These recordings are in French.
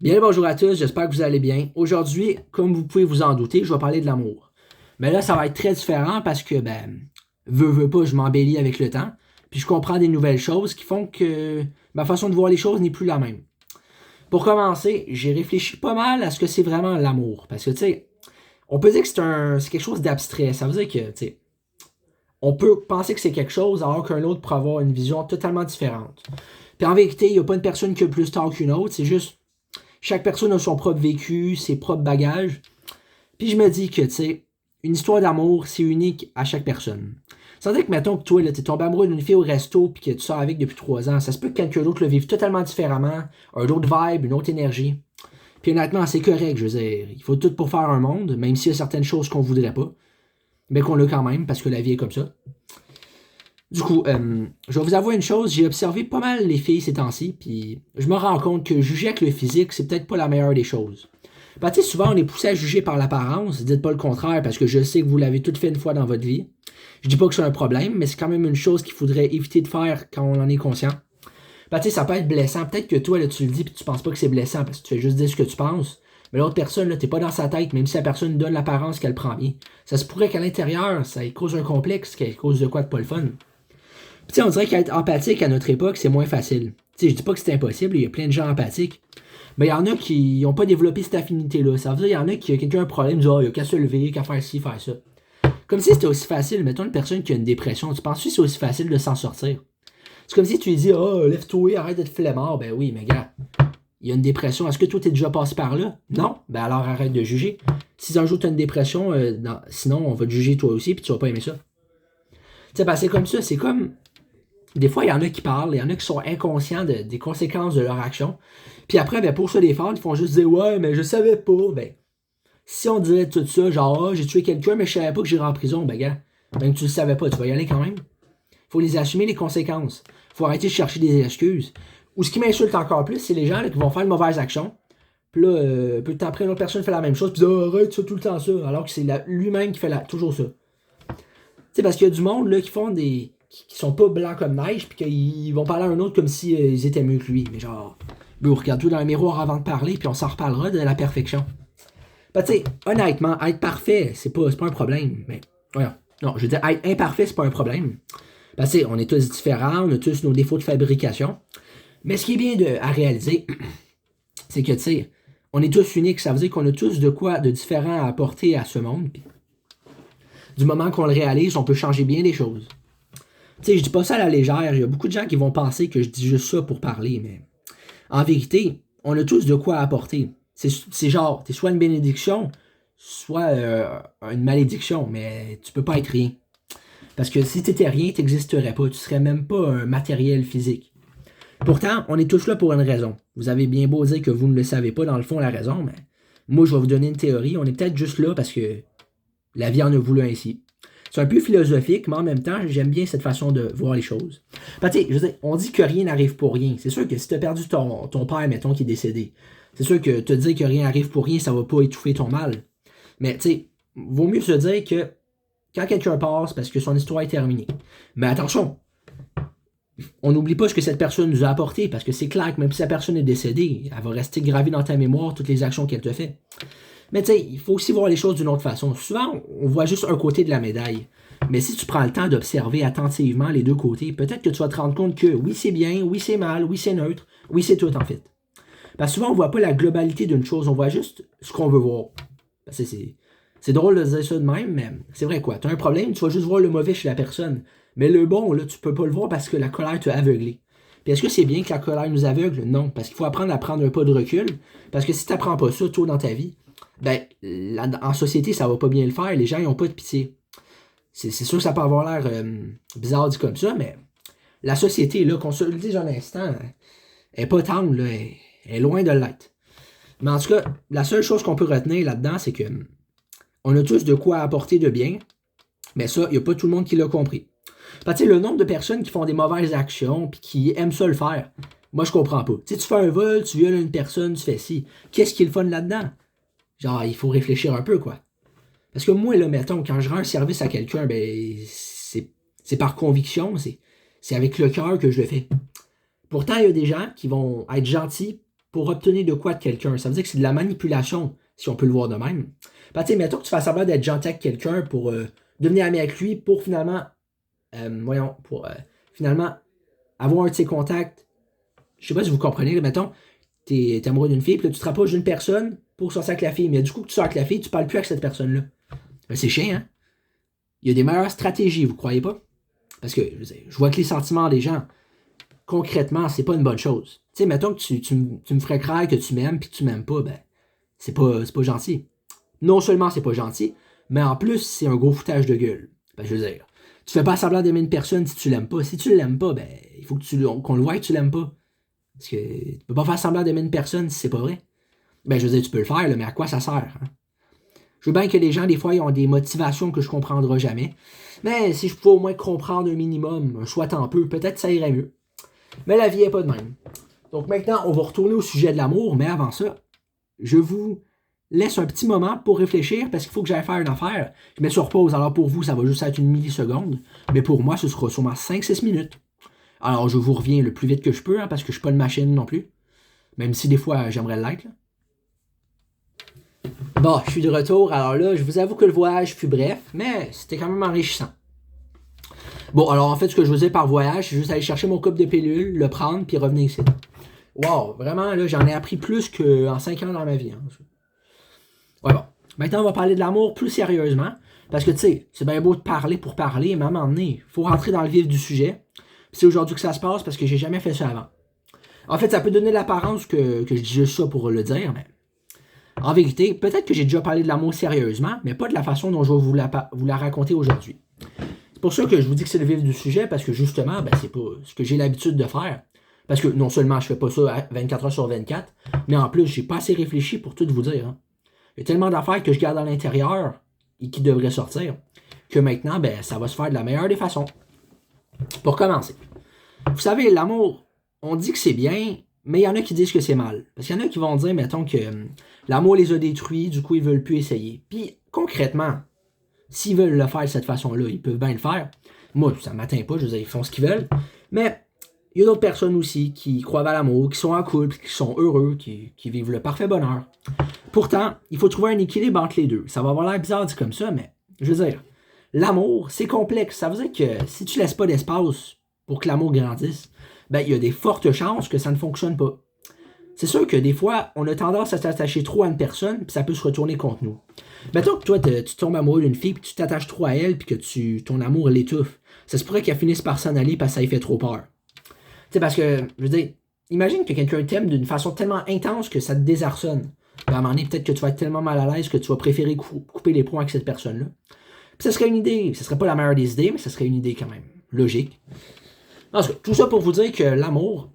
Bien, bonjour à tous, j'espère que vous allez bien. Aujourd'hui, comme vous pouvez vous en douter, je vais parler de l'amour. Mais là, ça va être très différent parce que, veux pas, je m'embellis avec le temps. Puis je comprends des nouvelles choses qui font que ma façon de voir les choses n'est plus la même. Pour commencer, j'ai réfléchi pas mal à ce que c'est vraiment l'amour. Parce que, tu sais, on peut dire que c'est quelque chose d'abstrait. Ça veut dire que, tu sais, on peut penser que c'est quelque chose alors qu'un autre pourrait avoir une vision totalement différente. Puis en vérité, il n'y a pas une personne qui a plus tard qu'une autre, c'est juste chaque personne a son propre vécu, ses propres bagages. Puis je me dis que, tu sais, une histoire d'amour, c'est unique à chaque personne. Sans dire que, mettons que toi, t'es tombé amoureux d'une fille au resto puis que tu sors avec depuis 3 ans, ça se peut que quelqu'un d'autre le vive totalement différemment, un autre vibe, une autre énergie. Puis honnêtement, c'est correct, je veux dire. Il faut tout pour faire un monde, même s'il y a certaines choses qu'on voudrait pas, mais qu'on l'a quand même, parce que la vie est comme ça. Du coup, je vais vous avouer une chose, j'ai observé pas mal les filles ces temps-ci, puis je me rends compte que juger avec le physique, c'est peut-être pas la meilleure des choses. Ben, tu sais, souvent on est poussé à juger par l'apparence, dites pas le contraire, parce que je sais que vous l'avez tout fait une fois dans votre vie. Je dis pas que c'est un problème, mais c'est quand même une chose qu'il faudrait éviter de faire quand on en est conscient. Ben, tu sais, ça peut être blessant, peut-être que toi, là, tu le dis, puis tu penses pas que c'est blessant, parce que tu fais juste dire ce que tu penses. Mais l'autre personne, là, t'es pas dans sa tête, même si la personne donne l'apparence qu'elle prend bien. Ça se pourrait qu'à l'intérieur, ça cause un complexe, qu'elle cause de quoi de pas le fun. Puis, tu sais, on dirait qu'être empathique à notre époque, c'est moins facile. Tu sais, je dis pas que c'est impossible, il y a plein de gens empathiques. Mais il y en a qui n'ont pas développé cette affinité-là. Ça veut dire qu'il y en a qui, quelqu'un a un problème, dit, oh, il y a qu'à se lever, qu'à faire ci, faire ça. Comme si c'était aussi facile, mettons une personne qui a une dépression, tu penses que c'est aussi facile de s'en sortir? C'est comme si tu lui dis, oh, lève-toi, arrête d'être flemmard. Ben oui, mais gars, il y a une dépression. Est-ce que toi, t'es déjà passé par là? Non? Ben alors arrête de juger. Si un jour t'as une dépression, sinon on va te juger toi aussi, puis tu vas pas aimer ça. Tu sais, ben c'est comme ça, c'est comme des fois, il y en a qui parlent, il y en a qui sont inconscients des conséquences de leur action. Puis après, ben, pour se défendre, ils font juste dire ouais, mais je savais pas. Ben, si on dirait tout ça, genre, ah, j'ai tué quelqu'un, mais je savais pas que j'irais en prison, ben, gars, même que tu le savais pas, tu vas y aller quand même. Faut les assumer, les conséquences. Faut arrêter de chercher des excuses. Ou ce qui m'insulte encore plus, c'est les gens là, qui vont faire une mauvaise action. Puis là, peu de temps après, une autre personne fait la même chose, puis dit ah, arrête ça tout le temps ça, alors que c'est lui-même qui fait toujours ça. Tu sais, parce qu'il y a du monde là, qui font des. Qui sont pas blancs comme neige, puis qu'ils vont parler à un autre comme si ils étaient mieux que lui. Mais genre, regarde-toi dans le miroir avant de parler, puis on s'en reparlera de la perfection. Ben, tu sais, honnêtement, être parfait, c'est pas un problème. Mais, voilà. Non, je veux dire, être imparfait, c'est pas un problème. Ben, tu sais, on est tous différents, on a tous nos défauts de fabrication. Mais ce qui est bien à réaliser, c'est que, tu sais, on est tous uniques. Ça veut dire qu'on a tous de quoi de différent à apporter à ce monde. Puis, du moment qu'on le réalise, on peut changer bien des choses. Tu sais, je dis pas ça à la légère. Il y a beaucoup de gens qui vont penser que je dis juste ça pour parler, mais en vérité, on a tous de quoi apporter. C'est genre, t'es soit une bénédiction, soit une malédiction, mais tu peux pas être rien. Parce que si t'étais rien, t'existerais pas. Tu serais même pas un matériel physique. Pourtant, on est tous là pour une raison. Vous avez bien beau dire que vous ne le savez pas dans le fond la raison, mais moi je vais vous donner une théorie. On est peut-être juste là parce que la vie en a voulu ainsi. C'est un peu philosophique, mais en même temps, j'aime bien cette façon de voir les choses. Ben, tu sais, je veux dire, on dit que rien n'arrive pour rien. C'est sûr que si tu as perdu ton père, mettons, qui est décédé, c'est sûr que te dire que rien n'arrive pour rien, ça va pas étouffer ton mal. Mais, tu sais, vaut mieux se dire que quand quelqu'un passe, parce que son histoire est terminée. Mais attention, on n'oublie pas ce que cette personne nous a apporté, parce que c'est clair que même si la personne est décédée, elle va rester gravée dans ta mémoire toutes les actions qu'elle te fait. Mais tu sais, il faut aussi voir les choses d'une autre façon. Souvent, on voit juste un côté de la médaille. Mais si tu prends le temps d'observer attentivement les deux côtés, peut-être que tu vas te rendre compte que oui, c'est bien, oui, c'est mal, oui, c'est neutre, oui, c'est tout en fait. Parce que souvent, on voit pas la globalité d'une chose, on voit juste ce qu'on veut voir. C'est drôle de dire ça de même, mais c'est vrai quoi. Tu as un problème, tu vas juste voir le mauvais chez la personne. Mais le bon, là, tu peux pas le voir parce que la colère t'a aveuglé. Puis est-ce que c'est bien que la colère nous aveugle? Non, parce qu'il faut apprendre à prendre un pas de recul. Parce que si tu n'apprends pas ça tôt dans ta vie, ben, en société, ça va pas bien le faire. Les gens, ils ont pas de pitié. C'est sûr que ça peut avoir l'air bizarre dit comme ça, mais la société, là, qu'on se le dise un instant, elle est pas tendre, là, elle est loin de l'être. Mais en tout cas, la seule chose qu'on peut retenir là-dedans, c'est que on a tous de quoi apporter de bien, mais ça, il n'y a pas tout le monde qui l'a compris. Parce que le nombre de personnes qui font des mauvaises actions puis qui aiment ça le faire, moi, je comprends pas. Tu sais, tu fais un vol, tu violes une personne, tu fais ci. Qu'est-ce qui est le fun là-dedans? Genre, il faut réfléchir un peu, quoi. Parce que moi, là, mettons, quand je rends un service à quelqu'un, ben, c'est par conviction, c'est avec le cœur que je le fais. Pourtant, il y a des gens qui vont être gentils pour obtenir de quoi de quelqu'un. Ça veut dire que c'est de la manipulation, si on peut le voir de même. Ben, tu sais, mettons que tu fasses semblant d'être gentil avec quelqu'un pour devenir ami avec lui, pour finalement, finalement avoir un de ses contacts. Je sais pas si vous comprenez, là, mettons, t'es amoureux d'une fille, puis là, tu te rapproches d'une personne pour sortir avec la fille, mais du coup, que tu sors avec la fille, tu parles plus avec cette personne-là. Ben, c'est chiant, hein? Il y a des meilleures stratégies, vous croyez pas? Parce que je vois que les sentiments des gens, concrètement, c'est pas une bonne chose. Tu sais, mettons que tu me ferais croire que tu m'aimes puis que tu m'aimes pas, ben, c'est pas gentil. Non seulement c'est pas gentil, mais en plus, c'est un gros foutage de gueule. Ben, je veux dire, tu fais pas semblant d'aimer une personne si tu l'aimes pas. Si tu l'aimes pas, ben, il faut qu'on le voie que tu l'aimes pas. Parce que tu peux pas faire semblant d'aimer une personne si c'est pas vrai. Ben, je veux dire, tu peux le faire, là, mais à quoi ça sert? Hein? Je veux bien que les gens, des fois, ils ont des motivations que je comprendrai jamais. Mais si je pouvais au moins comprendre un minimum, soit un peu, peut-être ça irait mieux. Mais la vie est pas de même. Donc maintenant, on va retourner au sujet de l'amour, mais avant ça, je vous laisse un petit moment pour réfléchir parce qu'il faut que j'aille faire une affaire. Je mets sur pause, alors pour vous, ça va juste être une milliseconde, mais pour moi, ce sera sûrement 5-6 minutes. Alors je vous reviens le plus vite que je peux, hein, parce que je suis pas une machine non plus. Même si des fois, j'aimerais l'être. Bon, je suis de retour. Alors là, je vous avoue que le voyage fut bref, mais c'était quand même enrichissant. Bon, alors en fait, ce que je vous ai par voyage, c'est juste aller chercher mon couple de pilules, le prendre, puis revenir ici. Wow, vraiment, là, j'en ai appris plus qu'en 5 ans dans ma vie. Hein. Ouais, bon. Maintenant, on va parler de l'amour plus sérieusement. Parce que, tu sais, c'est bien beau de parler pour parler, mais à un moment donné, il faut rentrer dans le vif du sujet. C'est aujourd'hui que ça se passe parce que j'ai jamais fait ça avant. En fait, ça peut donner l'apparence que je dis juste ça pour le dire, mais en vérité, peut-être que j'ai déjà parlé de l'amour sérieusement, mais pas de la façon dont je vais vous la raconter aujourd'hui. C'est pour ça que je vous dis que c'est le vif du sujet, parce que justement, ben, c'est pas ce que j'ai l'habitude de faire. Parce que non seulement je fais pas ça 24 heures sur 24, mais en plus, j'ai pas assez réfléchi pour tout vous dire. Hein. Il y a tellement d'affaires que je garde à l'intérieur et qui devraient sortir, que maintenant, ben, ça va se faire de la meilleure des façons. Pour commencer. Vous savez, l'amour, on dit que c'est bien, mais il y en a qui disent que c'est mal. Parce qu'il y en a qui vont dire, mettons, que l'amour les a détruits, du coup, ils veulent plus essayer. Puis, concrètement, s'ils veulent le faire de cette façon-là, ils peuvent bien le faire. Moi, ça ne m'atteint pas, je veux dire, ils font ce qu'ils veulent. Mais il y a d'autres personnes aussi qui croient à l'amour, qui sont en couple, qui sont heureux, qui vivent le parfait bonheur. Pourtant, il faut trouver un équilibre entre les deux. Ça va avoir l'air bizarre dit comme ça, mais je veux dire, l'amour, c'est complexe. Ça veut dire que si tu laisses pas d'espace pour que l'amour grandisse, ben, il y a des fortes chances que ça ne fonctionne pas. C'est sûr que des fois, on a tendance à s'attacher trop à une personne, puis ça peut se retourner contre nous. Mettons que toi, tu tombes amoureux d'une fille, puis tu t'attaches trop à elle, puis que ton amour l'étouffe. Ça se pourrait qu'elle finisse par s'en aller parce que ça lui fait trop peur. Tu sais, parce que, je veux dire, imagine que quelqu'un t'aime d'une façon tellement intense que ça te désarçonne. Puis à un moment donné, peut-être que tu vas être tellement mal à l'aise que tu vas préférer couper les ponts avec cette personne-là. Puis ça serait une idée, ça serait pas la meilleure des idées, mais ça serait une idée quand même. Logique. En tout cas, tout ça pour vous dire que l'amour,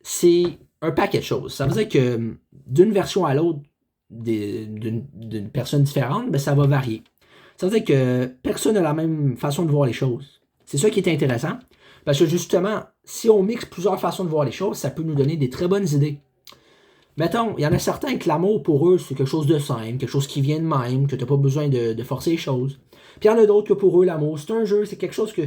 c'est un paquet de choses. Ça veut dire que d'une version à l'autre, d'une personne différente, ben, ça va varier. Ça veut dire que personne n'a la même façon de voir les choses. C'est ça qui est intéressant. Parce que justement, si on mixe plusieurs façons de voir les choses, ça peut nous donner des très bonnes idées. Mettons, il y en a certains que l'amour pour eux, c'est quelque chose de simple, quelque chose qui vient de même, que tu n'as pas besoin de forcer les choses. Puis il y en a d'autres que pour eux, l'amour, c'est un jeu, c'est quelque chose que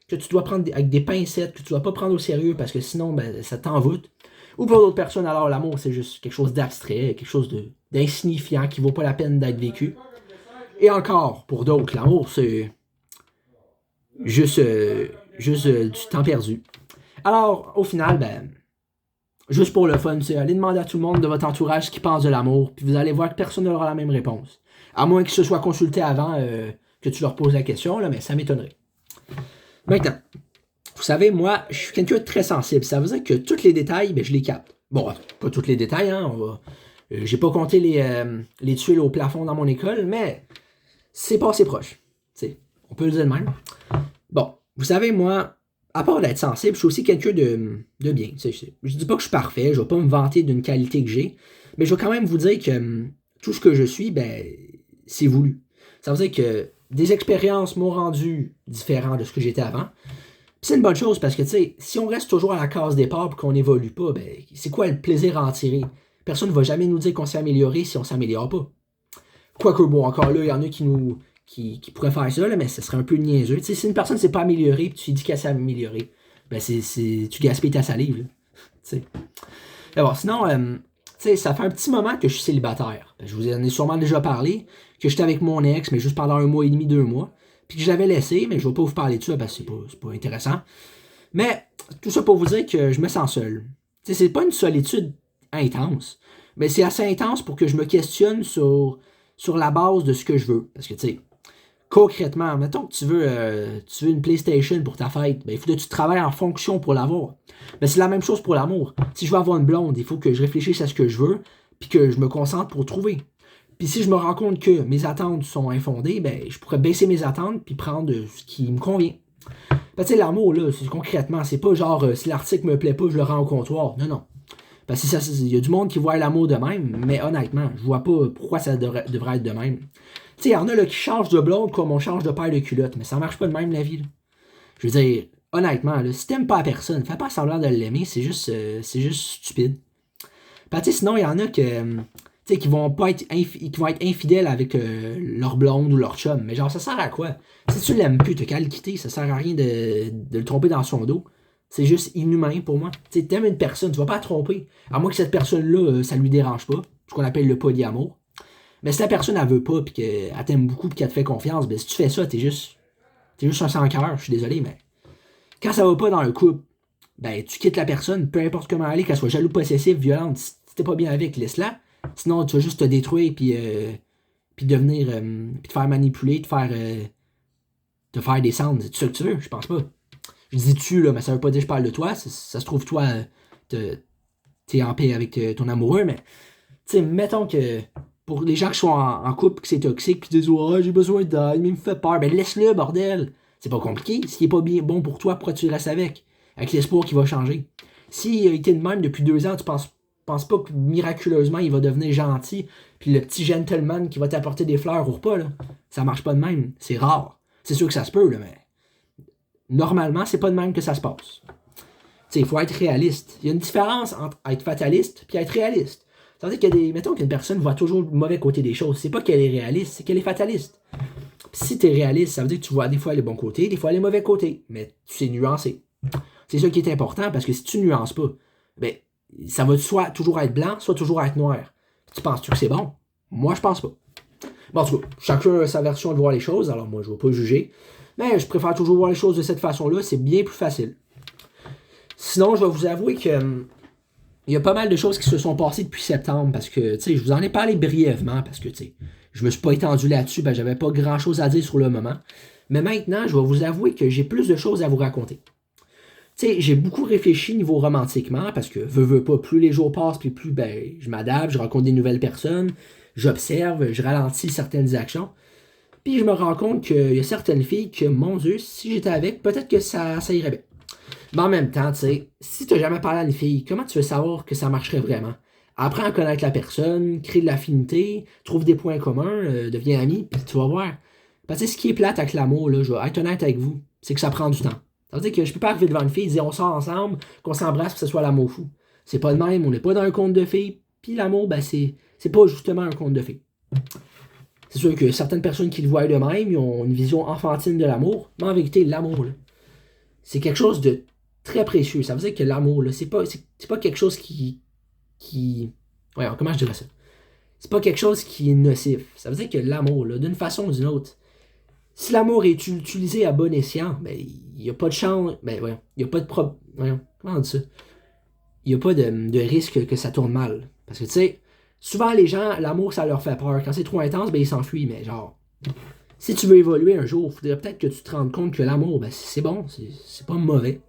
tu dois prendre avec des pincettes, que tu ne dois pas prendre au sérieux parce que sinon, ben, ça t'envoûte. Ou pour d'autres personnes, alors l'amour, c'est juste quelque chose d'abstrait, quelque chose d'insignifiant qui ne vaut pas la peine d'être vécu. Et encore, pour d'autres, l'amour, c'est juste du temps perdu. Alors, au final, ben, juste pour le fun, c'est aller demander à tout le monde de votre entourage ce qu'ils pensent de l'amour, puis vous allez voir que personne n'aura la même réponse. À moins qu'ils se soient consultés avant que tu leur poses la question, là, mais ça m'étonnerait. Maintenant, vous savez, moi, je suis quelqu'un de très sensible. Ça veut dire que tous les détails, ben, je les capte. Bon, pas tous les détails, hein. J'ai pas compté les tuiles au plafond dans mon école, mais c'est pas assez proche. T'sais, on peut le dire de même. Bon, vous savez, moi, à part d'être sensible, je suis aussi quelqu'un de bien. Je dis pas que je suis parfait, je vais pas me vanter d'une qualité que j'ai, mais je vais quand même vous dire que tout ce que je suis, ben, c'est voulu. Ça veut dire que des expériences m'ont rendu différent de ce que j'étais avant. Puis c'est une bonne chose parce que, tu sais, si on reste toujours à la case départ et qu'on n'évolue pas, ben, c'est quoi le plaisir à en tirer? Personne ne va jamais nous dire qu'on s'est amélioré si on s'améliore pas. Quoique, bon, encore là, il y en a qui pourraient faire ça, là, mais ce serait un peu niaiseux. Tu sais, si une personne ne s'est pas améliorée et tu lui dis qu'elle s'est améliorée, ben tu gaspilles ta salive. Là. Tu sais. Mais bon, sinon, tu sais, ça fait un petit moment que je suis célibataire. Je vous en ai sûrement déjà parlé, que j'étais avec mon ex, mais juste pendant 1 mois et demi, 2 mois. Puis que je l'avais laissé, mais je vais pas vous parler de ça parce que c'est pas intéressant. Mais tout ça pour vous dire que je me sens seul. Tu sais, c'est pas une solitude intense, mais c'est assez intense pour que je me questionne sur la base de ce que je veux. Parce que, tu sais, concrètement, mettons que tu veux une PlayStation pour ta fête, ben, il faut que tu travailles en fonction pour l'avoir. Ben, c'est la même chose pour l'amour. Si je veux avoir une blonde, il faut que je réfléchisse à ce que je veux, puis que je me concentre pour trouver. Puis si je me rends compte que mes attentes sont infondées, ben, je pourrais baisser mes attentes puis prendre ce qui me convient. Ben, tu sais, l'amour, là, concrètement, c'est pas genre si l'article me plaît pas, je le rends au comptoir. Non, non. Parce que il y a du monde qui voit l'amour de même, mais honnêtement, je vois pas pourquoi ça devrait être de même. Tu sais, il y en a là, qui changent de blonde comme on change de paire de culottes, mais ça marche pas de même la vie. Là. Je veux dire, honnêtement, là, si t'aimes pas la personne, fais pas semblant de l'aimer, c'est juste stupide. Ben, tu sais, sinon, il y en a qui vont pas être qui vont être infidèles avec leur blonde ou leur chum. Mais genre, ça sert à quoi? Si tu l'aimes plus, t'as qu'à le quitter, ça sert à rien de le tromper dans son dos. C'est juste inhumain pour moi. Tu sais, t'aimes une personne, tu vas pas la tromper. À moins que cette personne-là, ça lui dérange pas. Ce qu'on appelle le polyamour. Mais si la personne, elle veut pas, puis qu'elle t'aime beaucoup, puis qu'elle te fait confiance, ben si tu fais ça, t'es juste un sans-cœur, je suis désolé, mais quand ça va pas dans un couple, ben tu quittes la personne, peu importe comment elle est, qu'elle soit jaloux, possessive, violente, si t'es pas bien avec, laisse-la. Sinon, tu vas juste te détruire, puis devenir, puis te faire manipuler, te faire descendre. C'est ça que tu veux? Je pense pas. Je dis tu, là, mais ça veut pas dire que je parle de toi. Ça se trouve, toi, t'es en paix avec ton amoureux, mais, tu sais, mettons que pour les gens qui sont en couple, que c'est toxique, puis disent, ouais, j'ai besoin d'aide, mais il me fait peur, ben laisse-le, bordel. C'est pas compliqué. S'il est pas bien bon pour toi, pourquoi tu restes avec? Avec l'espoir qu'il va changer. S'il a été de même depuis 2 ans, tu penses pas que miraculeusement il va devenir gentil, puis le petit gentleman qui va t'apporter des fleurs au repas, là, ça marche pas de même. C'est rare. C'est sûr que ça se peut, là, mais normalement, c'est pas de même que ça se passe. Tu sais, il faut être réaliste. Il y a une différence entre être fataliste et être réaliste. Ça veut dire mettons qu'une personne voit toujours le mauvais côté des choses. C'est pas qu'elle est réaliste, c'est qu'elle est fataliste. Puis si t'es réaliste, ça veut dire que tu vois des fois les bons côtés, des fois les mauvais côtés. Mais tu sais nuancer. C'est ça qui est important, parce que si tu nuances pas, ben, ça va soit toujours être blanc, soit toujours être noir. Tu penses-tu que c'est bon? Moi, je pense pas. Bon, en tout cas, chacun a sa version de voir les choses, alors moi, je ne vais pas juger. Mais je préfère toujours voir les choses de cette façon-là, c'est bien plus facile. Sinon, je vais vous avouer que il y a pas mal de choses qui se sont passées depuis septembre, parce que, tu sais, je vous en ai parlé brièvement, parce que, tu sais, je me suis pas étendu là-dessus, ben, j'avais pas grand-chose à dire sur le moment. Mais maintenant, je vais vous avouer que j'ai plus de choses à vous raconter. Tu sais, j'ai beaucoup réfléchi niveau romantiquement, parce que, veux pas, plus les jours passent, puis plus, ben, je m'adapte, je rencontre des nouvelles personnes, j'observe, je ralentis certaines actions. Puis je me rends compte qu'il y a certaines filles que, mon Dieu, si j'étais avec, peut-être que ça irait bien. Mais en même temps, tu sais, si tu n'as jamais parlé à une fille, comment tu veux savoir que ça marcherait vraiment? Apprends à connaître la personne, crée de l'affinité, trouve des points communs, deviens ami, puis tu vas voir. Parce que ce qui est plate avec l'amour, là, je vais être honnête avec vous, c'est que ça prend du temps. Ça veut dire que je peux pas arriver devant une fille et dire on sort ensemble, qu'on s'embrasse, que ce soit l'amour fou. C'est pas de même, on n'est pas dans un conte de filles, puis l'amour, ben c'est pas justement un conte de filles. C'est sûr que certaines personnes qui le voient de même, ils ont une vision enfantine de l'amour, mais en vérité, l'amour, là, c'est quelque chose de très précieux. Ça veut dire que l'amour, là, c'est pas quelque chose qui... Ouais, comment je dirais ça? C'est pas quelque chose qui est nocif. Ça veut dire que l'amour, là, d'une façon ou d'une autre, si l'amour est utilisé à bon escient, ben, il n'y a pas de chance... Ben, voyons, il n'y a pas de... Voyons, comment on dit ça? Il n'y a pas de risque que ça tourne mal. Parce que, tu sais, souvent, les gens, l'amour, ça leur fait peur. Quand c'est trop intense, ben, ils s'enfuient. Mais genre, si tu veux évoluer un jour, il faudrait peut-être que tu te rendes compte que l'amour, ben, c'est bon, c'est pas mauvais.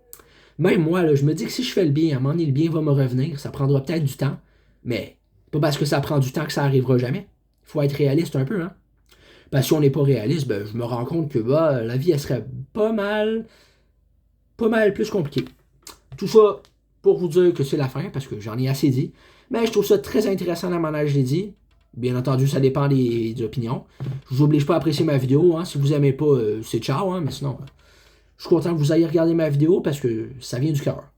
Même moi, là, je me dis que si je fais le bien, à un moment donné, le bien va me revenir. Ça prendra peut-être du temps. Mais pas parce que ça prend du temps que ça arrivera jamais. Il faut être réaliste un peu, hein. Parce que si on n'est pas réaliste, ben, je me rends compte que bah, la vie, elle serait pas mal plus compliquée. Tout ça pour vous dire que c'est la fin, parce que j'en ai assez dit. Mais je trouve ça très intéressant la manière que je l'ai dit. Bien entendu, ça dépend des opinions. Je vous oblige pas à apprécier ma vidéo. Hein. Si vous aimez pas, c'est ciao. Hein. Mais sinon, je suis content que vous ayez regardé ma vidéo parce que ça vient du cœur.